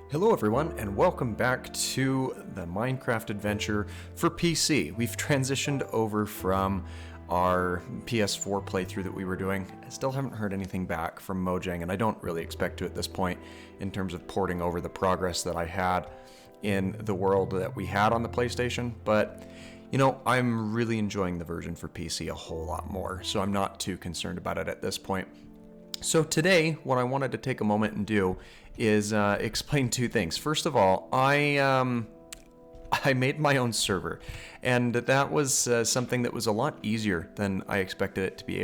Hello everyone, and welcome back to the Minecraft adventure for PC. We've transitioned over from our PS4 playthrough that we were doing. I still haven't heard anything back from Mojang, and I don't really expect to at this point in terms of porting over the progress that I had in the world that we had on the PlayStation, but I'm really enjoying the version for PC a whole lot more, so I'm not too concerned about it at this point. So today, what I wanted to take a moment and do is explain two things. First of all, I made my own server, and that was something that was a lot easier than I expected it to be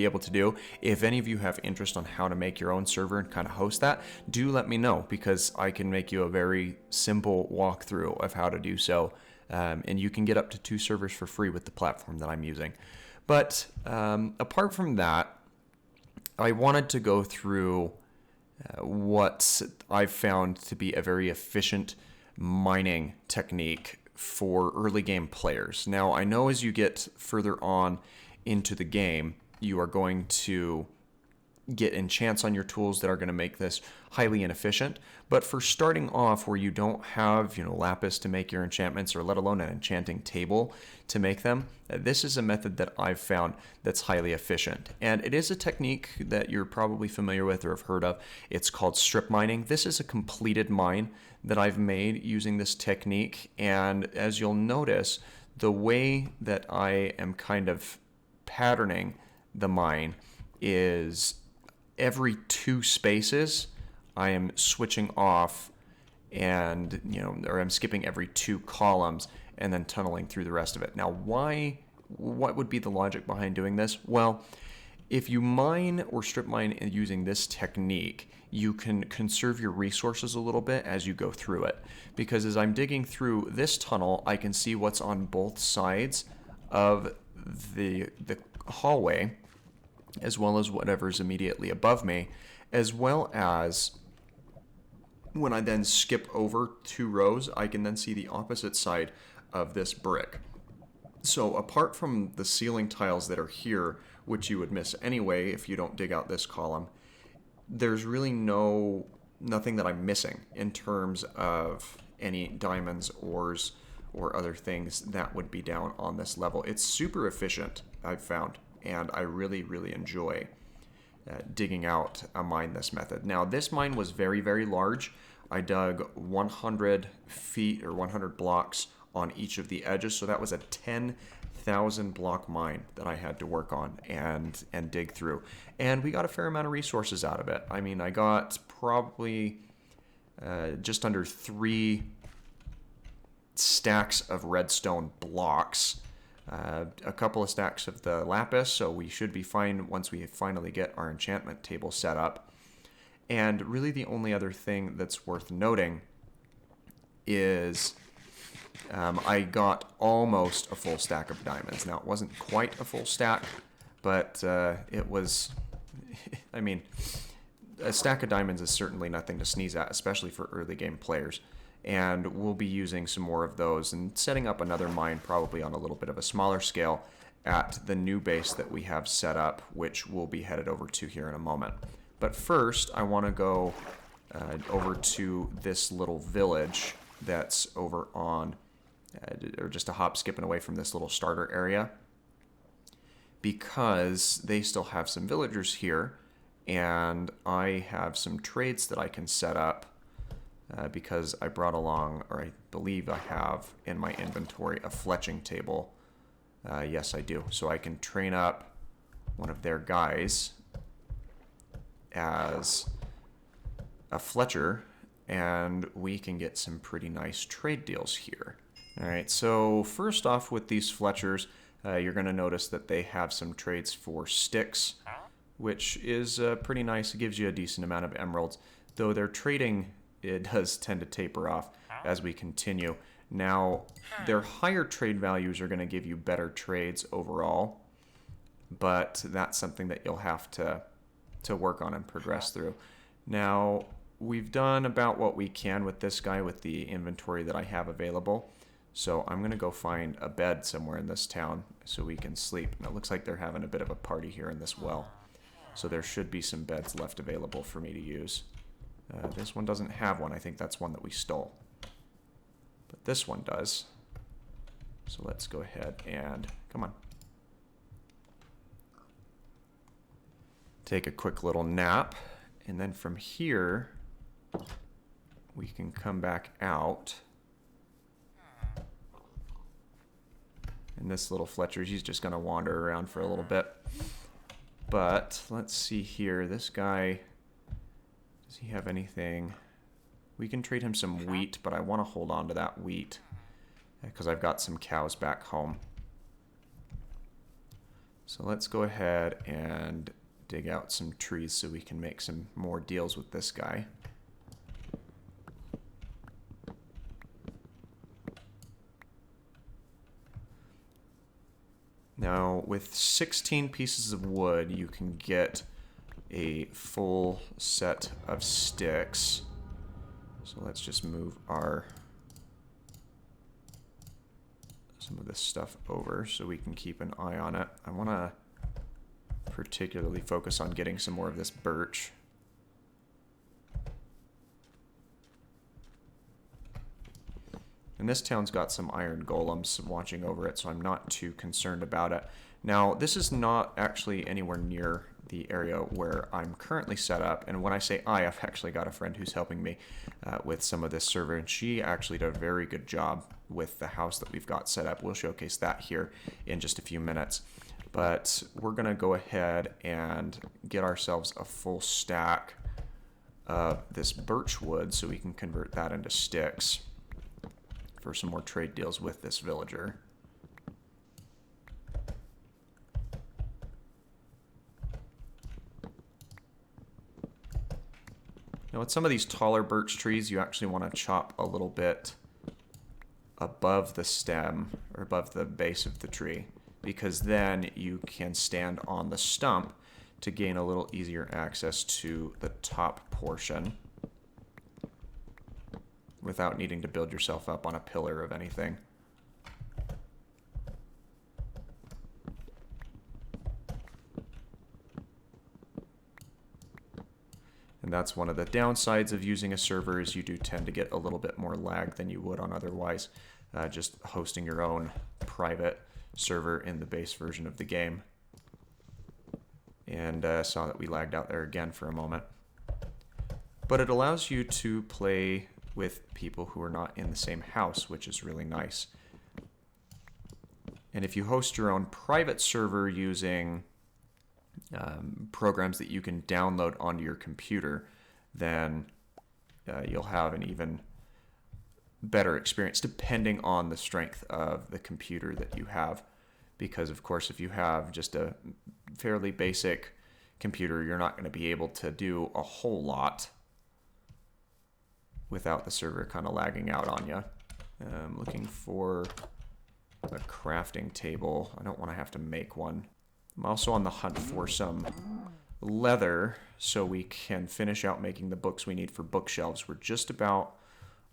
able to do. If any of you have interest on how to make your own server and kind of host that, do let me know, because I can make you a very simple walkthrough of how to do so, and you can get up to 2 servers for free with the platform that I'm using. But apart from that, I wanted to go through what I've found to be a very efficient mining technique for early game players. Now, I know as you get further on into the game, you are going to get enchants on your tools that are going to make this highly inefficient. But for starting off where you don't have, lapis to make your enchantments, or let alone an enchanting table to make them, this is a method that I've found that's highly efficient. And it is a technique that you're probably familiar with or have heard of. It's called strip mining. This is a completed mine that I've made using this technique. And as you'll notice, the way that I am kind of patterning the mine is every 2 spaces, I am switching off and, or I'm skipping every 2 columns and then tunneling through the rest of it. Now, what would be the logic behind doing this? Well, if you mine or strip mine using this technique, you can conserve your resources a little bit as you go through it. Because as I'm digging through this tunnel, I can see what's on both sides of the hallway, as well as whatever's immediately above me, as well as when I then skip over 2 rows, I can then see the opposite side of this brick. So apart from the ceiling tiles that are here, which you would miss anyway if you don't dig out this column, there's really nothing that I'm missing in terms of any diamonds, ores, or other things that would be down on this level. It's super efficient, I've found, and I really, really enjoy digging out a mine this method. Now, this mine was very, very large. I dug 100 feet or 100 blocks on each of the edges, so that was a 10,000 block mine that I had to work on and dig through. And we got a fair amount of resources out of it. I mean, I got probably just under 3 stacks of redstone blocks, a couple of stacks of the lapis, so we should be fine once we finally get our enchantment table set up. And really the only other thing that's worth noting is I got almost a full stack of diamonds. Now, it wasn't quite a full stack, but it was, I mean, a stack of diamonds is certainly nothing to sneeze at, especially for early game players. And we'll be using some more of those and setting up another mine, probably on a little bit of a smaller scale, at the new base that we have set up, which we'll be headed over to here in a moment. But first, I want to go over to this little village that's over on, or just a hop skipping away from this little starter area, because they still have some villagers here, and I have some trades that I can set up. Because I brought along, or I believe I have in my inventory, a fletching table. Yes, I do. So I can train up one of their guys as a fletcher, and we can get some pretty nice trade deals here. All right, so first off with these fletchers, you're going to notice that they have some trades for sticks, which is pretty nice. It gives you a decent amount of emeralds, though their trading, it does tend to taper off as we continue. Now, their higher trade values are going to give you better trades overall, but that's something that you'll have to work on and progress through. Now, we've done about what we can with this guy with the inventory that I have available, so I'm going to go find a bed somewhere in this town so we can sleep. And it looks like they're having a bit of a party here in this well, so there should be some beds left available for me to use. This one doesn't have one. I think that's one that we stole. But this one does. So let's go ahead and, come on. Take a quick little nap. And then from here, we can come back out. And this little Fletcher, he's just going to wander around for a little bit. But let's see here. This guy, does he have anything? We can trade him some wheat, but I want to hold on to that wheat because I've got some cows back home. So let's go ahead and dig out some trees so we can make some more deals with this guy. Now, with 16 pieces of wood, you can get a full set of sticks. So let's just move some of this stuff over so we can keep an eye on it. I want to particularly focus on getting some more of this birch. And this town's got some iron golems watching over it, so I'm not too concerned about it. Now, this is not actually anywhere near the area where I'm currently set up. And when I say I've actually got a friend who's helping me with some of this server, and she actually did a very good job with the house that we've got set up. We'll showcase that here in just a few minutes. But we're going to go ahead and get ourselves a full stack of this birch wood so we can convert that into sticks for some more trade deals with this villager. Now with some of these taller birch trees, you actually want to chop a little bit above the stem or above the base of the tree, because then you can stand on the stump to gain a little easier access to the top portion without needing to build yourself up on a pillar of anything. And that's one of the downsides of using a server, is you do tend to get a little bit more lag than you would on otherwise just hosting your own private server in the base version of the game. And saw that we lagged out there again for a moment. But it allows you to play with people who are not in the same house, which is really nice. And if you host your own private server using programs that you can download onto your computer, then you'll have an even better experience depending on the strength of the computer that you have. Because, of course, if you have just a fairly basic computer, you're not going to be able to do a whole lot without the server kind of lagging out on you. I'm looking for a crafting table. I don't want to have to make one. I'm also on the hunt for some leather so we can finish out making the books we need for bookshelves. We're just about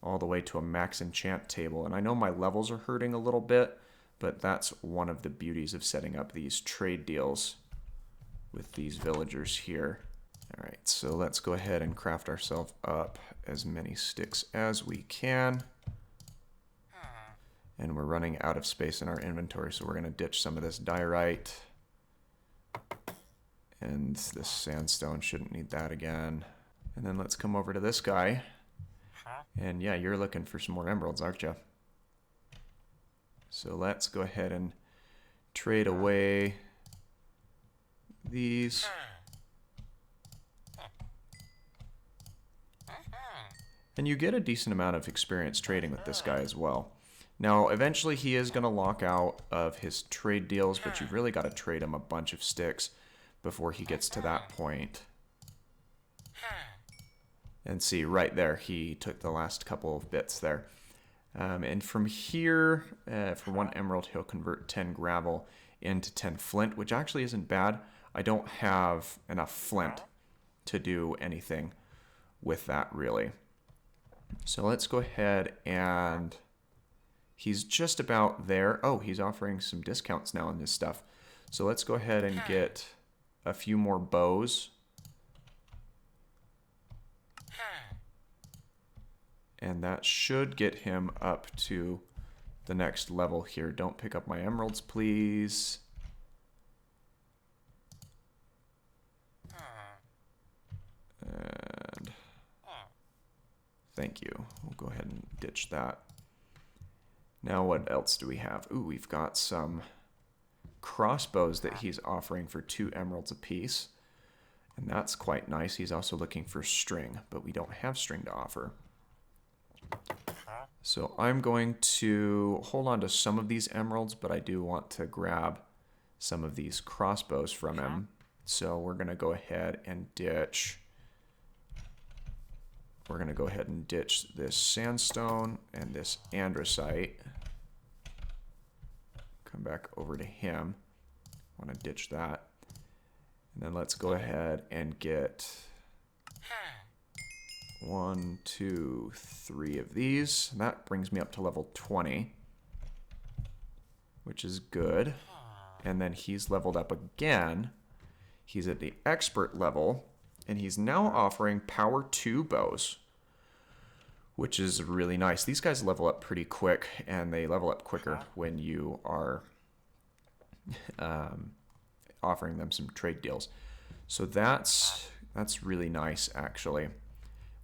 all the way to a max enchant table, and I know my levels are hurting a little bit, but that's one of the beauties of setting up these trade deals with these villagers here. Alright, so let's go ahead and craft ourselves up as many sticks as we can. And we're running out of space in our inventory, so we're going to ditch some of this diorite. And this sandstone, shouldn't need that again. And then let's come over to this guy. And yeah, you're looking for some more emeralds, aren't you? So let's go ahead and trade away these. And you get a decent amount of experience trading with this guy as well. Now, eventually he is going to lock out of his trade deals, but you've really got to trade him a bunch of sticks before he gets to that point. And see, right there, he took the last couple of bits there. And from here, for 1 emerald, he'll convert 10 gravel into 10 flint, which actually isn't bad. I don't have enough flint to do anything with that, really. So let's go ahead and... He's just about there. Oh, he's offering some discounts now on this stuff. So let's go ahead and get a few more bows. and that should get him up to the next level here. Don't pick up my emeralds, please. And thank you. We'll go ahead and ditch that. Now what else do we have? Ooh, we've got some crossbows that he's offering for 2 emeralds apiece. And that's quite nice. He's also looking for string, but we don't have string to offer. So I'm going to hold on to some of these emeralds, but I do want to grab some of these crossbows from him. So we're going to go ahead and ditch. We're going to go ahead and ditch this sandstone and this andesite. Come back over to him. I want to ditch that. And then let's go ahead and get 1, 2, 3 of these. That brings me up to level 20, which is good. And then he's leveled up again. He's at the expert level, and he's now offering power 2 bows, which is really nice. These guys level up pretty quick, and they level up quicker when you are offering them some trade deals. So that's really nice, actually.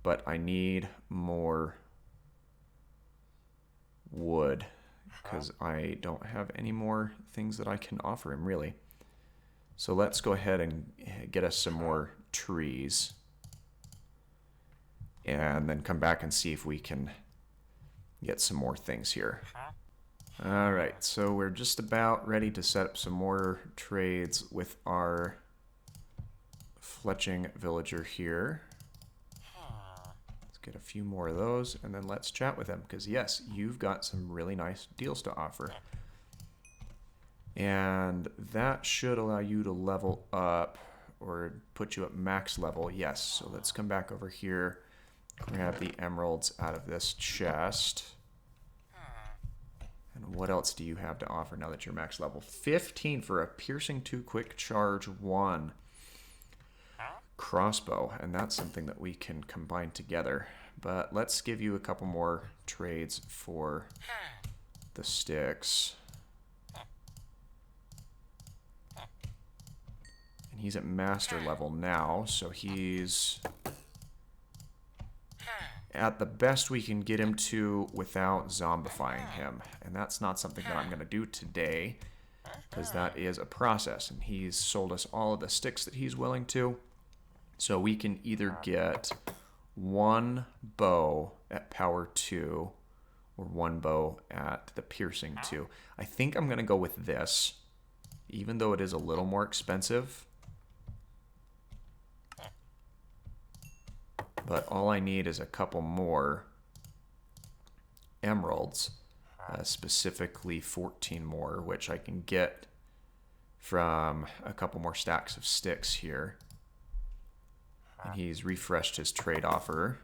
But I need more wood because I don't have any more things that I can offer him, really. So let's go ahead and get us some more trees. And then come back and see if we can get some more things here. Alright, so we're just about ready to set up some more trades with our fletching villager here. Let's get a few more of those, and then let's chat with him, because yes, you've got some really nice deals to offer. And that should allow you to level up, or put you at max level. Yes, so let's come back over here, grab the emeralds out of this chest. And what else do you have to offer now that you're max level? 15 for a piercing 2 quick charge 1 crossbow, and that's something that we can combine together. But let's give you a couple more trades for the sticks. And he's at master level now, so he's at the best we can get him to without zombifying him. And that's not something that I'm going to do today, because that is a process. And he's sold us all of the sticks that he's willing to. So we can either get 1 bow at power 2 or 1 bow at the piercing 2. I think I'm going to go with this, even though it is a little more expensive. But all I need is a couple more emeralds, specifically 14 more, which I can get from a couple more stacks of sticks here. And he's refreshed his trade offer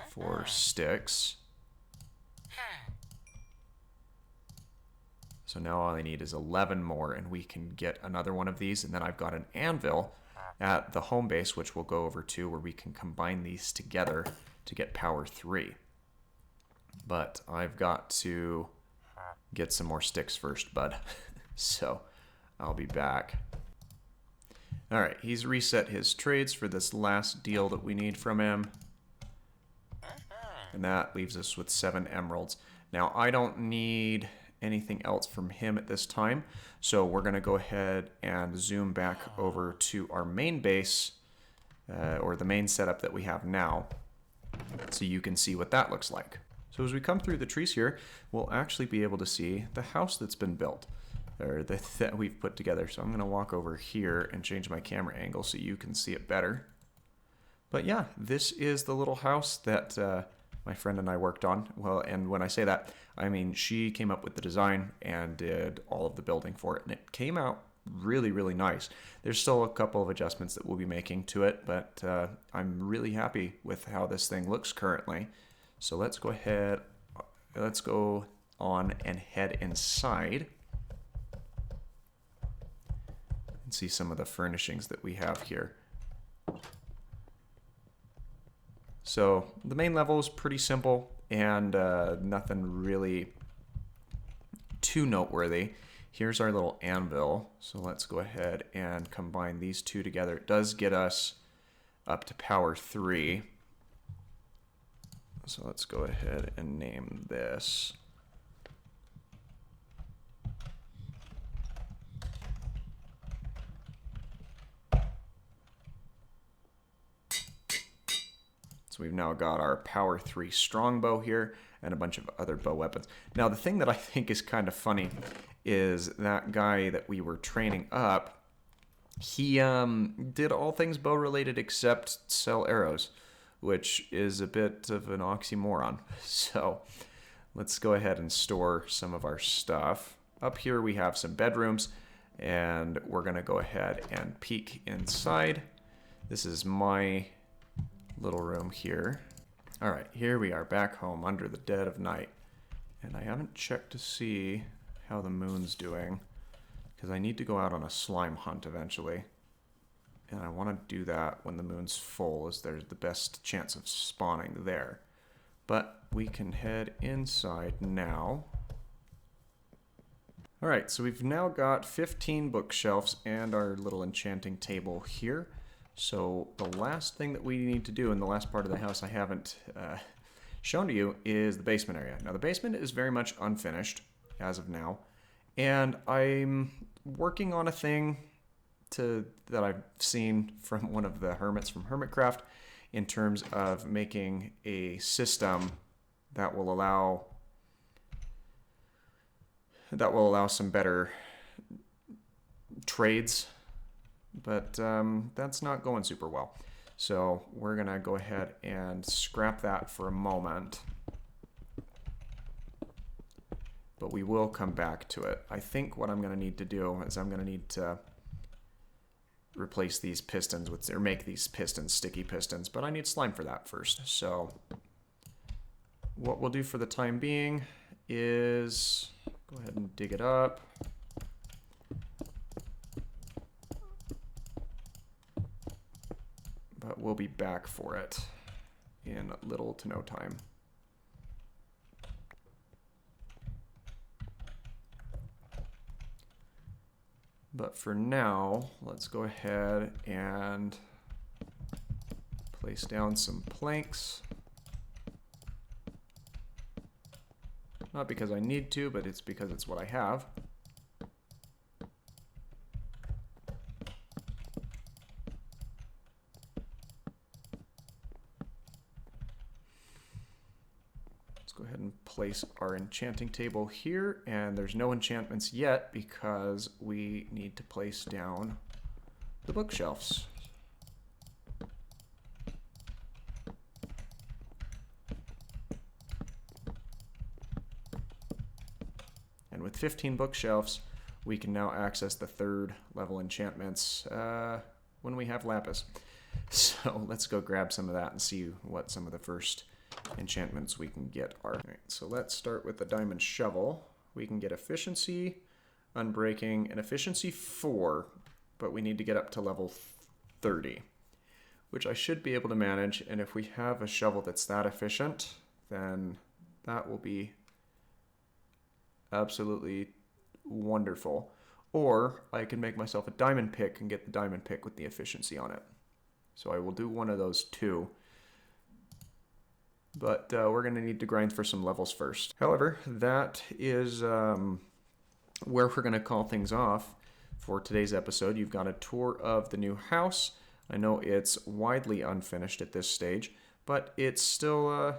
for sticks. So now all I need is 11 more, and we can get another one of these. And then I've got an anvil at the home base, which we'll go over to, where we can combine these together to get power 3. But I've got to get some more sticks first, bud. So I'll be back. Alright, he's reset his trades for this last deal that we need from him. And that leaves us with 7 emeralds. Now, I don't need anything else from him at this time, so we're going to go ahead and zoom back over to our main base, or the main setup that we have now, so you can see what that looks like. So as we come through the trees here, we'll actually be able to see the house that's been built, or that we've put together. So I'm going to walk over here and change my camera angle so you can see it better. But yeah, this is the little house that my friend and I worked on. Well, and when I say that, I mean she came up with the design and did all of the building for it, and it came out really, really nice. There's still a couple of adjustments that we'll be making to it, but I'm really happy with how this thing looks currently. So let's go ahead, let's go on and head inside and see some of the furnishings that we have here. So the main level is pretty simple and nothing really too noteworthy. Here's our little anvil. So let's go ahead and combine these two together. It does get us up to power 3. So let's go ahead and name this. So we've now got our power 3 strongbow here and a bunch of other bow weapons. Now the thing that I think is kind of funny is that guy that we were training up, he did all things bow related except sell arrows, which is a bit of an oxymoron. So let's go ahead and store some of our stuff. Up here we have some bedrooms, and we're going to go ahead and peek inside. This is my little room here. All right, here we are back home under the dead of night. And I haven't checked to see how the moon's doing, because I need to go out on a slime hunt eventually. And I want to do that when the moon's full, as there's the best chance of spawning there. But we can head inside now. All right, so we've now got 15 bookshelves and our little enchanting table here. So the last thing that we need to do in the last part of the house I haven't shown to you is the basement area. Now the basement is very much unfinished as of now, and I'm working on a thing that I've seen from one of the hermits from Hermitcraft in terms of making a system that will allow some better trades. But that's not going super well. So we're going to go ahead and scrap that for a moment. But we will come back to it. I think what I'm going to need to do is I'm going to need to replace these pistons or make these pistons sticky pistons. But I need slime for that first. So what we'll do for the time being is go ahead and dig it up. But we'll be back for it in little to no time. But for now, let's go ahead and place down some planks. Not because I need to, but it's because it's what I have. Go ahead and place our enchanting table here, and there's no enchantments yet because we need to place down the bookshelves. And with 15 bookshelves, we can now access the 3rd level enchantments when we have lapis. So let's go grab some of that and see what some of the first enchantments we can get are. Right, so let's start with the diamond shovel. We can get efficiency, unbreaking, and efficiency 4, but we need to get up to level 30, which I should be able to manage. And if we have a shovel that's that efficient, then that will be absolutely wonderful. Or I can make myself a diamond pick and get the diamond pick with the efficiency on it. So I will do one of those two. But we're going to need to grind for some levels first. However, that is where we're going to call things off for today's episode. You've got a tour of the new house. I know it's widely unfinished at this stage, but it's still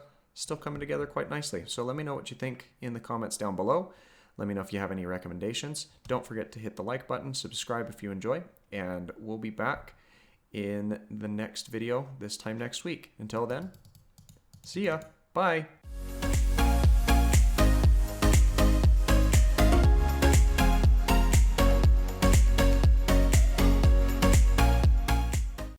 coming together quite nicely. So let me know what you think in the comments down below. Let me know if you have any recommendations. Don't forget to hit the like button, subscribe if you enjoy, and we'll be back in the next video this time next week. Until then, see ya. Bye.